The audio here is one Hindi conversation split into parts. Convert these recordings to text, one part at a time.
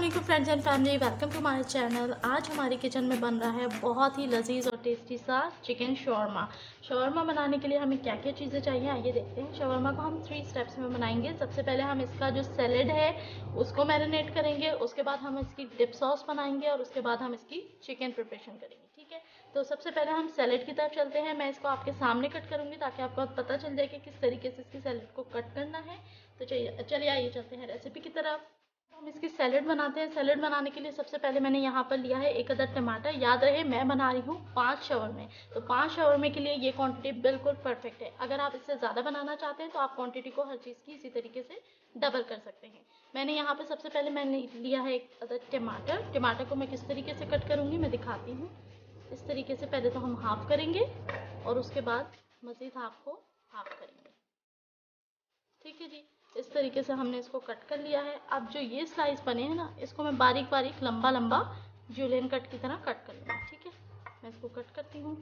वालेकुम friends and family, welcome to my channel. आज हमारी किचन में बन रहा है बहुत ही लजीज और टेस्टी सा चिकन शॉर्मा। शॉर्मा बनाने के लिए हमें क्या क्या चीज़ें चाहिए आइए देखते हैं। शॉर्मा को हम 3 स्टेप्स में बनाएंगे। सबसे पहले हम इसका जो सैलेड है उसको मैरिनेट करेंगे, उसके बाद हम इसकी डिप सॉस बनाएंगे और उसके बाद हम इसकी चिकन प्रिपरेशन करेंगे। ठीक है, तो सबसे पहले हम सैलेड की तरफ चलते हैं। मैं इसको आपके सामने कट करूँगी ताकि आपको पता चल जाए कि किस तरीके से इसकी सैलेड को कट करना है। तो चलिए आइए चलते हैं रेसिपी की तरफ। हम इसकी सैलेड बनाते हैं। सैलेड बनाने के लिए सबसे पहले मैंने यहाँ पर लिया है 1 अदद टमाटर। याद रहे मैं बना रही हूँ 5 शवरमे, तो 5 शवरमे के लिए ये क्वांटिटी बिल्कुल परफेक्ट है। अगर आप इससे ज़्यादा बनाना चाहते हैं तो आप क्वांटिटी को हर चीज़ की इसी तरीके से डबल कर सकते हैं। मैंने यहाँ पर सबसे पहले मैंने लिया है 1 अदद टमाटर। टमाटर को मैं किस तरीके से कट करूँगी मैं दिखाती हूँ। इस तरीके से पहले तो हम हाफ करेंगे और उसके बाद मज़ीद हाफ को हाफ करेंगे। ठीक है जी, इस तरीके से हमने इसको कट कर लिया है। अब जो ये स्लाइस बने हैं ना, इसको मैं बारीक बारीक लंबा लंबा जूलियन कट की तरह कट कर लूँगी। ठीक है, मैं इसको कट करती हूँ।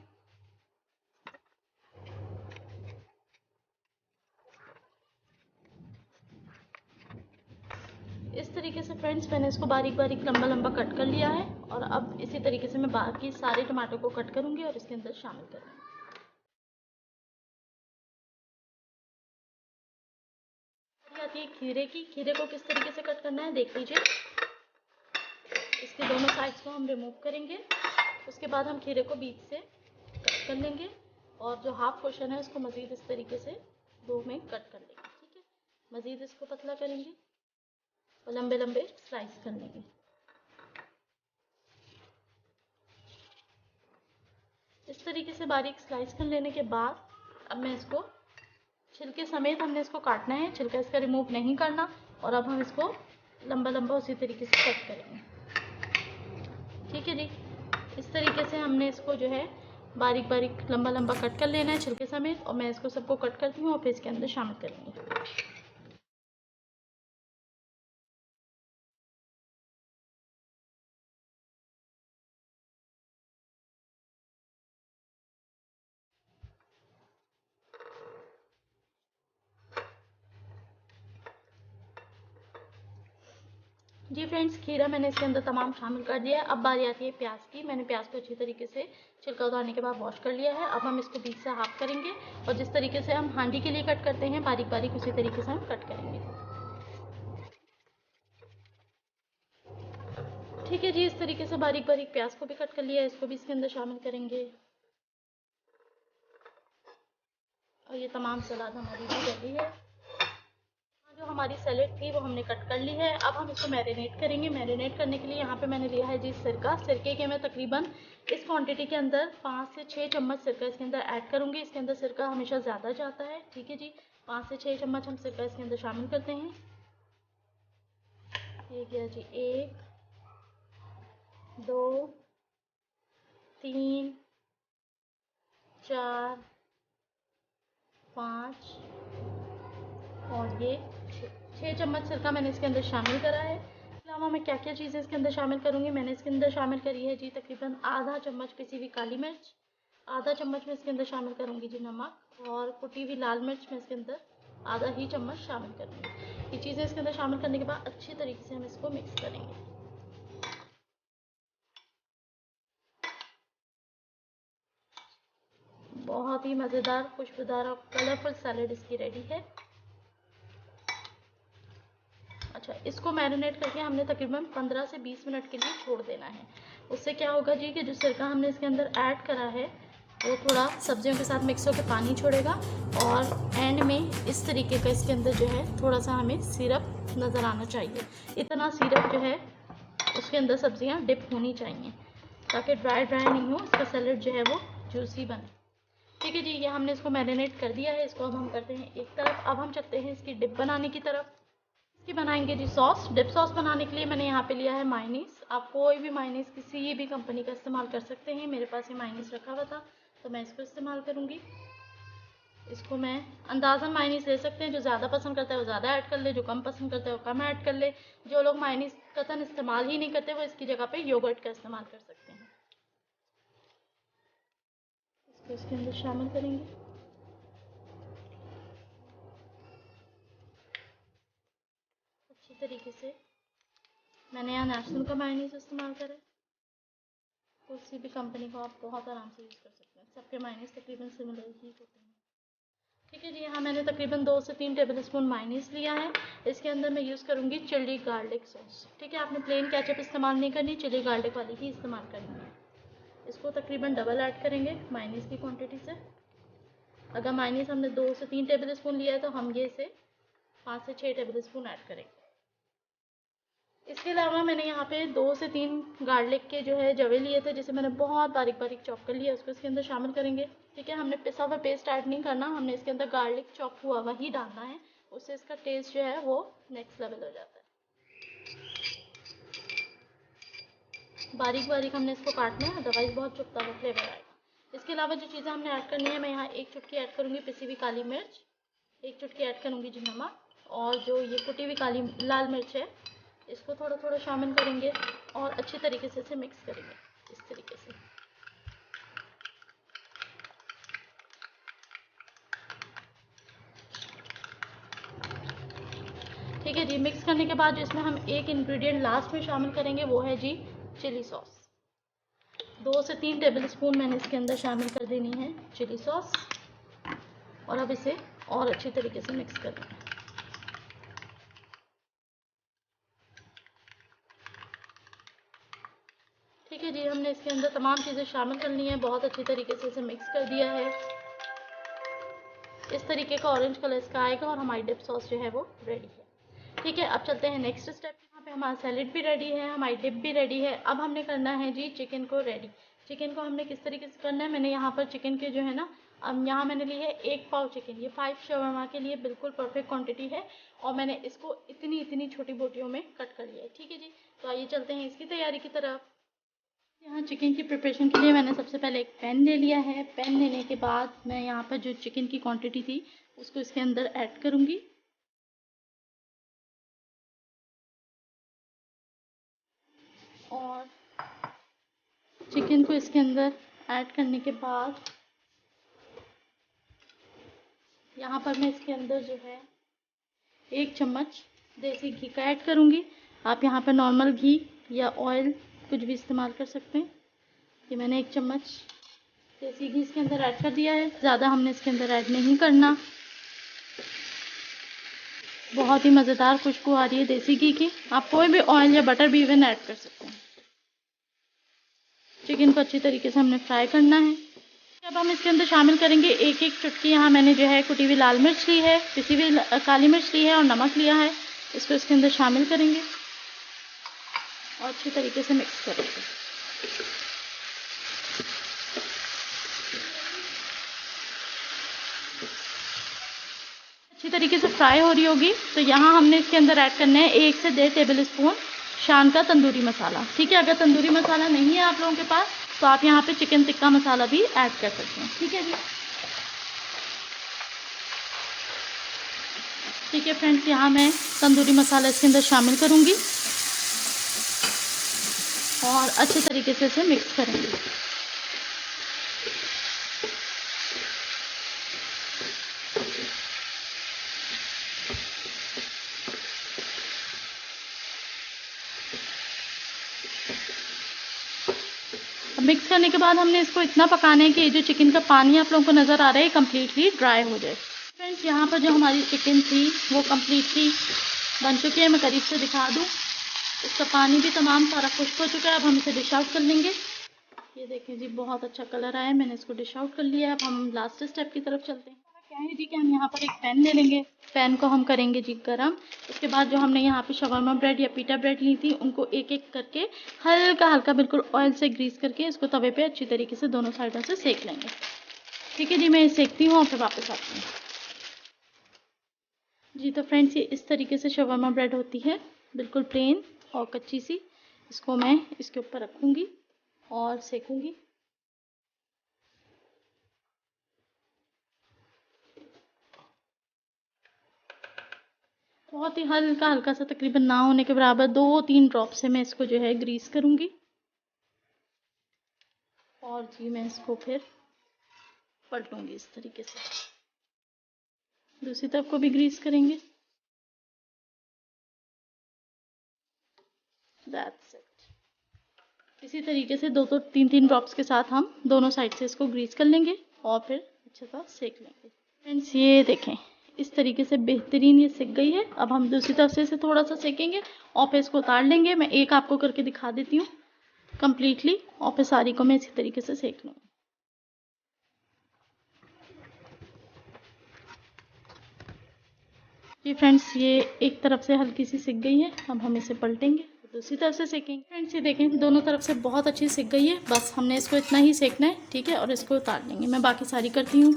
इस तरीके से फ्रेंड्स मैंने इसको बारीक बारीक लंबा लंबा कट कर लिया है और अब इसी तरीके से मैं बाकी सारे टमाटर को कट करूँगी और इसके अंदर शामिल करूँगी। आती है खीरे की। खीरे को किस तरीके से कट करना है देख लीजिए। इसके दोनों साइड्स को हम रिमूव करेंगे, उसके बाद हम खीरे को बीच से कट कर लेंगे और जो हाफ पोर्शन है उसको मज़ीद इस तरीके से 2 में कट कर लेंगे। ठीक है, मज़ीद इसको पतला करेंगे और लंबे लंबे स्लाइस कर लेंगे। इस तरीके से बारीक स्लाइस कर लेने के बाद अब मैं इसको छिलके समेत हमने इसको काटना है, छिलका इसका रिमूव नहीं करना। और अब हम इसको लंबा लंबा उसी तरीके से कट करेंगे। ठीक है जी, इस तरीके से हमने इसको जो है बारीक बारीक लंबा लंबा कट कर लेना है छिलके समेत। और मैं इसको सबको कट करती हूँ और फिर इसके अंदर शामिल करेंगे। जी फ्रेंड्स, खीरा मैंने इसके अंदर तमाम शामिल कर दिया है। अब बारी आती है प्याज की। मैंने प्याज को अच्छी तरीके से छिलका उतारने के बाद वॉश कर लिया है। अब हम इसको बीच से हाफ करेंगे और जिस तरीके से हम हांडी के लिए कट करते हैं बारीक बारीक, उसी तरीके से हम कट करेंगे। ठीक है जी, इस तरीके से बारीक बारीक प्याज को भी कट कर लिया है, इसको भी इसके अंदर शामिल करेंगे। और ये तमाम सलाद हमारी भी रेडी है। जो हमारी सैलेड थी वो हमने कट कर ली है। अब हम इसको मैरिनेट करेंगे। मैरिनेट करने के लिए यहाँ पे मैंने लिया है जी सिरका। सिरके के मैं तकरीबन इस क्वांटिटी के अंदर 5 से 6 चम्मच सिरका इसके अंदर ऐड करूँगी। इसके अंदर सिरका हमेशा ज़्यादा जाता है। ठीक है जी, 5 से 6 चम्मच हम सिरका इसके अंदर शामिल करते हैं। ये गया जी 1 2 3 4 5 और ये 6 चम्मच सिरका मैंने इसके अंदर शामिल करा है। इसके अलावा मैं क्या क्या चीज़ें इसके अंदर शामिल करूँगी, मैंने इसके अंदर शामिल करी है जी तकरीबन आधा चम्मच पिसी हुई काली मिर्च, आधा चम्मच मैं इसके अंदर शामिल करूँगी जी नमक, और कुटी हुई लाल मिर्च मैं इसके अंदर आधा ही चम्मच शामिल करूँगी। ये चीज़ें इसके अंदर शामिल करने के बाद अच्छी तरीके से हम इसको मिक्स करेंगे। बहुत ही मज़ेदार, खुशबूदार और कलरफुल सैलेड इसकी रेडी है। अच्छा, इसको मैरिनेट करके हमने तकरीबन 15 से 20 मिनट के लिए छोड़ देना है। उससे क्या होगा जी कि जो सिरका हमने इसके अंदर ऐड करा है वो थोड़ा सब्जियों के साथ मिक्स होकर पानी छोड़ेगा और एंड में इस तरीके का इसके अंदर जो है थोड़ा सा हमें सिरप नज़र आना चाहिए। इतना सिरप जो है उसके अंदर सब्जियां डिप होनी चाहिए ताकि ड्राई ड्राई नहीं हो, इसका सैलेड जो है वो जूसी बने। ठीक है जी, ये हमने इसको मैरिनेट कर दिया है। इसको अब हम करते हैं एक तरफ। अब हम चलते हैं इसकी डिप बनाने की तरफ। इसकी बनाएंगे जी सॉस। डिप सॉस बनाने के लिए मैंने यहाँ पे लिया है मायोनीज़। आप कोई भी मायोनीज़ किसी भी कंपनी का इस्तेमाल कर सकते हैं। मेरे पास ये मायोनीज़ रखा हुआ था तो मैं इसको इस्तेमाल करूँगी। इसको मैं अंदाज़न मायोनीज़ ले सकते हैं, जो ज़्यादा पसंद करता है वो ज़्यादा ऐड कर ले, जो कम पसंद करता है वो कम ऐड कर ले। जो लोग मायोनीज़ कतन इस्तेमाल ही नहीं करते वो इसकी जगह पे योगर्ट का इस्तेमाल कर सकते हैं। इसको इसके अंदर शामिल करेंगे। अच्छी तरीके से मैंने यहाँ नेशनल का मायोनीज़ इस्तेमाल करा है। किसी भी कंपनी को आप बहुत आराम से यूज़ कर सकते हैं, सबके मायोनीज़ तकरीबन सिमिलर ही होते हैं। ठीक है जी, यहाँ मैंने तकरीबन 2 से 3 टेबल स्पून मायोनीज़ लिया है। इसके अंदर मैं यूज़ करूँगी चिली गार्लिक सॉस। ठीक है, आपने प्लेन केचप इस्तेमाल नहीं करनी, चिली गार्लिक वाली ही इस्तेमाल करनी है। इसको तकरीबन डबल ऐड करेंगे मायोनीज़ की क्वांटिटी से। अगर मायोनीज़ हमने 2 से 3 टेबल स्पून लिया है तो हम ये इसे 5 से 6 टेबल स्पून ऐड करेंगे। इसके अलावा मैंने यहाँ पे 2 से 3 गार्लिक के जो है जवे लिए थे, जिसे मैंने बहुत बारीक बारीक चॉप कर लिया, उसको इसके अंदर शामिल करेंगे। ठीक है, हमने पिसा हुआ पेस्ट ऐड नहीं करना, हमने इसके अंदर गार्लिक चॉप हुआ हुआ ही डालना है। उससे इसका टेस्ट जो है वो नेक्स्ट लेवल हो जाता है। बारीक बारीक हमने इसको काटना है, अदरवाइज़ बहुत चुभता हुआ फ्लेवर आएगा। इसके अलावा जो चीज़ें हमने ऐड करनी है, मैं यहाँ 1 चुटकी ऐड करूँगी पिसी हुई काली मिर्च, 1 चुटकी ऐड करूँगी जी नमक, और जो ये कुटी हुई काली लाल मिर्च है इसको थोड़ा थोड़ा शामिल करेंगे और अच्छी तरीके से इसे मिक्स करेंगे इस तरीके से। ठीक है जी, मिक्स करने के बाद इसमें हम एक इंग्रेडिएंट लास्ट में शामिल करेंगे, वो है जी चिली सॉस। 2 से 3 टेबल स्पून मैंने इसके अंदर शामिल कर देनी है चिली सॉस, और अब इसे और अच्छी तरीके से मिक्स कर देना। ठीक है जी, हमने इसके अंदर तमाम चीज़ें शामिल कर ली हैं, बहुत अच्छी तरीके से इसे मिक्स कर दिया है। इस तरीके का ऑरेंज कलर इसका आएगा और हमारी डिप सॉस जो है वो रेडी है। ठीक है, अब चलते हैं नेक्स्ट स्टेप। यहाँ पे हमारा सैलेड भी रेडी है, हमारी डिप भी रेडी है। अब हमने करना है जी चिकन को रेडी। चिकन को हमने किस तरीके से करना है, मैंने यहाँ पर चिकन के जो है ना, अब यहाँ मैंने ली है 1 पाव चिकन, ये 5 शवरमा के लिए बिल्कुल परफेक्ट क्वांटिटी है, और मैंने इसको इतनी इतनी छोटी बोटियों में कट कर लिया है। ठीक है जी, तो आइए चलते हैं इसकी तैयारी की तरफ। यहाँ चिकन की प्रिपरेशन के लिए मैंने सबसे पहले एक पैन ले लिया है। पैन लेने के बाद मैं यहाँ पर जो चिकन की क्वांटिटी थी उसको इसके अंदर ऐड करूँगी, और चिकन को इसके अंदर ऐड करने के बाद यहाँ पर मैं इसके अंदर जो है 1 चम्मच देसी घी का ऐड करूँगी। आप यहाँ पर नॉर्मल घी या ऑयल कुछ भी इस्तेमाल कर सकते हैं। ये मैंने 1 चम्मच देसी घी इसके अंदर ऐड कर दिया है, ज़्यादा हमने इसके अंदर ऐड नहीं करना। बहुत ही मज़ेदार खुशबू आ रही है देसी घी की। आप कोई भी ऑयल या बटर भी इवन ऐड कर सकते हैं। चिकन को अच्छी तरीके से हमने फ्राई करना है। अब हम इसके अंदर शामिल करेंगे 1-1 चुटकी, यहाँ मैंने जो है कुटी हुई लाल मिर्च ली है, पिसी हुई काली मिर्च ली है, और नमक लिया है। इसको इसके अंदर शामिल करेंगे और अच्छी तरीके से मिक्स करेंगे। अच्छी तरीके से फ्राई हो रही होगी, तो यहाँ हमने इसके अंदर ऐड करना है 1 से 1.5 टेबल स्पून शान का तंदूरी मसाला। ठीक है, अगर तंदूरी मसाला नहीं है आप लोगों के पास तो आप यहाँ पे चिकन टिक्का मसाला भी ऐड कर सकते हैं। ठीक है जी, ठीक है फ्रेंड्स, यहाँ मैं तंदूरी मसाला इसके अंदर शामिल करूँगी और अच्छे तरीके से इसे मिक्स करेंगे। अब मिक्स करने के बाद हमने इसको इतना पकाना है कि ये जो चिकन का पानी आप लोगों को नज़र आ रहा है कम्प्लीटली ड्राई हो जाए। फ्रेंड्स, यहाँ पर जो हमारी चिकन थी वो कम्प्लीटली बन चुकी है। मैं करीब से दिखा दूँ, इसका पानी भी तमाम सारा खुश्क हो चुका है। अब हम इसे डिश आउट कर लेंगे। ये देखें जी, बहुत अच्छा कलर आया है, मैंने इसको डिश आउट कर लिया है। अब हम लास्ट स्टेप की तरफ चलते हैं। क्या है जी कि हम यहाँ पर एक पैन ले लेंगे, पैन को हम करेंगे जी गरम। उसके बाद जो हमने यहाँ पे शवरमा ब्रेड या पीटा ब्रेड ली थी उनको एक एक करके हल्का हल्का बिल्कुल ऑयल से ग्रीस करके इसको तवे पे अच्छी तरीके से दोनों साइडों से सेक लेंगे। ठीक है जी, मैं सेकती हूँ और फिर वापस आती हूँ। जी तो फ्रेंड्स, ये इस तरीके से शवरमा ब्रेड होती है, बिल्कुल प्लेन और कच्ची सी। इसको मैं इसके ऊपर रखूँगी और सेकूँगी। बहुत ही हल्का हल्का सा, तकरीबन ना होने के बराबर 2-3 ड्रॉप से मैं इसको जो है ग्रीस करूँगी, और जी मैं इसको फिर पलटूँगी इस तरीके से। दूसरी तरफ को भी ग्रीस करेंगे। That's it. इसी तरीके से 2 तो 3 ड्रॉप्स के साथ हम दोनों साइड से इसको ग्रीस कर लेंगे और फिर अच्छा सा सेक लेंगे। फ्रेंड्स ये देखें, इस तरीके से बेहतरीन ये सिक गई है। अब हम दूसरी तरफ से इसे थोड़ा सा सेकेंगे और फिर इसको उतार लेंगे। मैं एक आपको करके दिखा देती हूँ कम्प्लीटली, और फिर सारी को मैं इसी तरीके से सेक लूँगी। जी फ्रेंड्स, ये एक तरफ से हल्की सी सिक गई है। अब हम इसे पलटेंगे, दूसरी तरफ से सेकेंगे। फ्रेंड्स ये देखें, दोनों तरफ से बहुत अच्छी सिक गई है। बस हमने इसको इतना ही सेकना है, ठीक है, और इसको उतार लेंगे। मैं बाकी सारी करती हूँ।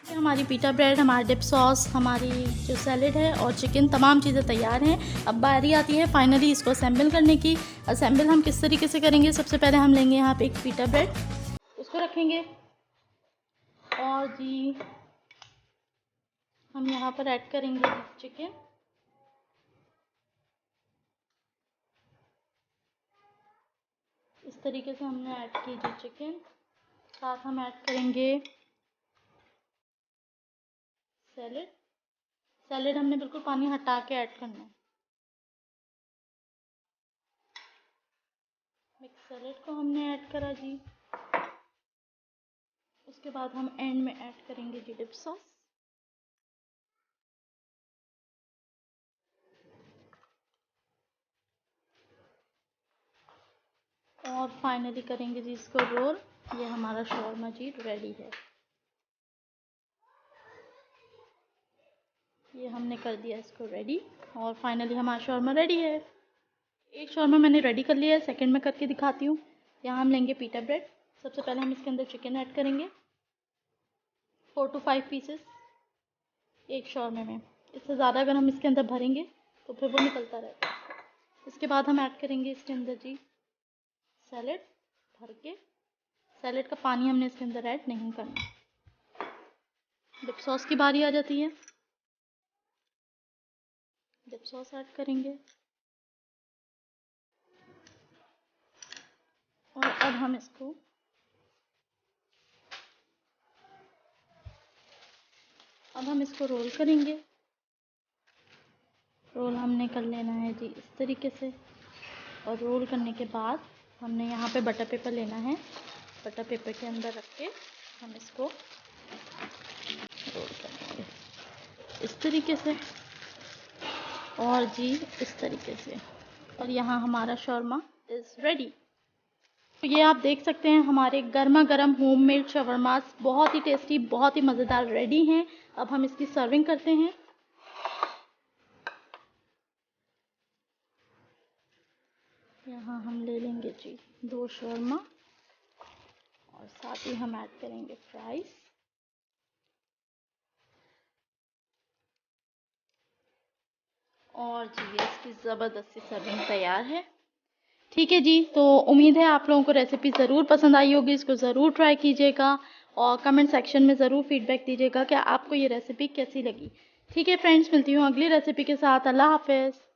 हमारी पीटा ब्रेड, हमारा डिप सॉस, हमारी जो सैलेड है और चिकन, तमाम चीज़ें तैयार हैं। अब बारी आती है फाइनली इसको असेंबल करने की। असेंबल हम किस तरीके से करेंगे, सबसे पहले हम लेंगे यहाँ पे एक पीटा ब्रेड, उसको रखेंगे और जी हम यहाँ पर ऐड करेंगे चिकन। इस तरीके से हमने ऐड की जी चिकन, साथ हम ऐड करेंगे सैलेड। सैलेड हमने बिल्कुल पानी हटा के ऐड करना है। मिक्स सैलेड को हमने ऐड करा जी। उसके बाद हम एंड में ऐड करेंगे जी डिप सॉस। और फाइनली करेंगे जी इसको रोल। ये हमारा शॉर्मा जी रेडी है। ये हमने कर दिया इसको रेडी और फाइनली हमारा शॉर्मा रेडी है। एक शॉर्मा मैंने रेडी कर लिया है, सेकंड में करके दिखाती हूँ। यहाँ हम लेंगे पीटा ब्रेड। सबसे पहले हम इसके अंदर चिकन ऐड करेंगे, 4 to 5 पीसेस एक शॉर्मे में। इससे ज़्यादा अगर हम इसके अंदर भरेंगे तो फिर वो निकलता रहता है। इसके बाद हम ऐड करेंगे इसके अंदर जी सैलेड भर के। सैलेड का पानी हमने इसके अंदर ऐड नहीं करना। डिप सॉस की बारी आ जाती है। डिप सॉस ऐड करेंगे और अब हम इसको रोल करेंगे। रोल हमने कर लेना है जी इस तरीके से, और रोल करने के बाद हमने यहाँ पे बटर पेपर लेना है। बटर पेपर के अंदर रख के हम इसको रोल करेंगे इस तरीके से और जी इस तरीके से, और यहाँ हमारा शॉर्मा इज़ रेडी। तो ये आप देख सकते हैं हमारे गर्मा गर्म होममेड शवरमास बहुत ही टेस्टी, बहुत ही मज़ेदार रेडी हैं। अब हम इसकी सर्विंग करते हैं। यहाँ हम ले लेंगे जी 2 शवरमा और साथ ही हम ऐड करेंगे फ्राइज़। और जी ये इसकी ज़बरदस्त सी सर्विंग तैयार है। ठीक है जी, तो उम्मीद है आप लोगों को रेसिपी ज़रूर पसंद आई होगी। इसको ज़रूर ट्राई कीजिएगा और कमेंट सेक्शन में ज़रूर फीडबैक दीजिएगा कि आपको ये रेसिपी कैसी लगी। ठीक है फ्रेंड्स, मिलती हूँ अगली रेसिपी के साथ। अल्लाह हाफ़िज़।